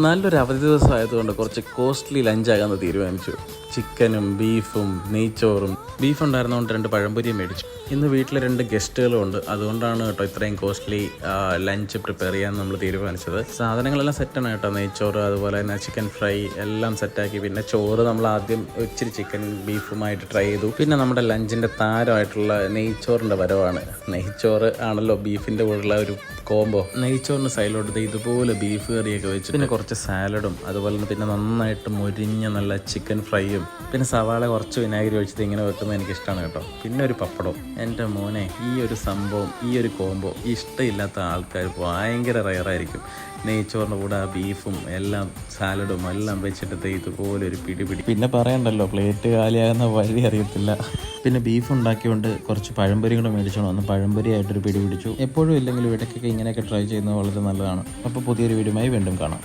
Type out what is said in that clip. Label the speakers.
Speaker 1: നല്ലൊരു അവധി ദിവസം ആയതുകൊണ്ട് കുറച്ച് കോസ്റ്റ്ലി ലഞ്ചാകാമെന്ന് തീരുമാനിച്ചു. ചിക്കനും ബീഫും നെയ്ച്ചോറും. ബീഫ് ഉണ്ടായിരുന്നതുകൊണ്ട് 2 പഴംപൊരിയും മേടിച്ചു. ഇന്ന് വീട്ടിൽ 2 ഗസ്റ്റുകളും ഉണ്ട്. അതുകൊണ്ടാണ് കേട്ടോ ഇത്രയും കോസ്റ്റ്ലി ലഞ്ച് പ്രിപ്പയർ ചെയ്യാൻ നമ്മൾ തീരുമാനിച്ചത്. സാധനങ്ങളെല്ലാം സെറ്റാണ് കേട്ടോ. നെയ്ച്ചോറ്, അതുപോലെ തന്നെ ചിക്കൻ ഫ്രൈ എല്ലാം സെറ്റാക്കി. പിന്നെ ചോറ് നമ്മൾ ആദ്യം ഇച്ചിരി ചിക്കൻ ബീഫുമായിട്ട് ട്രൈ ചെയ്തു. പിന്നെ നമ്മുടെ ലഞ്ചിൻ്റെ താരമായിട്ടുള്ള നെയ്ച്ചോറിൻ്റെ വരവാണ്. നെയ്ച്ചോറ് ആണല്ലോ ബീഫിൻ്റെ കൂടെയുള്ള ഒരു കോംബോ. നെയ്ച്ചോറിന് സൈഡിലോട്ട് ഇതുപോലെ ബീഫ് കറിയൊക്കെ വെച്ച് പിന്നെ കുറച്ച് സാലഡും, അതുപോലെ തന്നെ പിന്നെ നന്നായിട്ട് മൊരിഞ്ഞ നല്ല ചിക്കൻ ഫ്രൈയും, പിന്നെ സവാള കുറച്ച് വിനാഗിരി ഒഴിച്ചത് ഇങ്ങനെ വെക്കുന്നത് എനിക്കിഷ്ടമാണ് കേട്ടോ. പിന്നെ ഒരു പപ്പടം. എൻ്റെ മോനെ, ഈ ഒരു സംഭവം, ഈ ഒരു കോംബോ ഇഷ്ടമില്ലാത്ത ആൾക്കാർ ഭയങ്കര റയറായിരിക്കും. നെയ്ച്ചോറിൻ്റെ കൂടെ ആ ബീഫും എല്ലാം സാലഡും എല്ലാം വെച്ചിട്ട് ഇതുപോലെ ഒരു പിടി. പിന്നെ പറയണ്ടല്ലോ, പ്ലേറ്റ് കാലിയാകുന്ന വഴി അറിയത്തില്ല. പിന്നെ ബീഫ് ഉണ്ടാക്കിയോണ്ട് കുറച്ച് പഴംപൊരി കൂടെ മേടിച്ചോണം. അന്ന് പഴംപൊരിയായിട്ടൊരു പിടി പിടിച്ചു. എപ്പോഴും ഇല്ലെങ്കിലും ഇടയ്ക്കൊക്കെ ഇങ്ങനെയൊക്കെ ട്രൈ ചെയ്യുന്നത് വളരെ നല്ലതാണ്. അപ്പോൾ പുതിയൊരു വീഡിയോയുമായി വീണ്ടും കാണാം.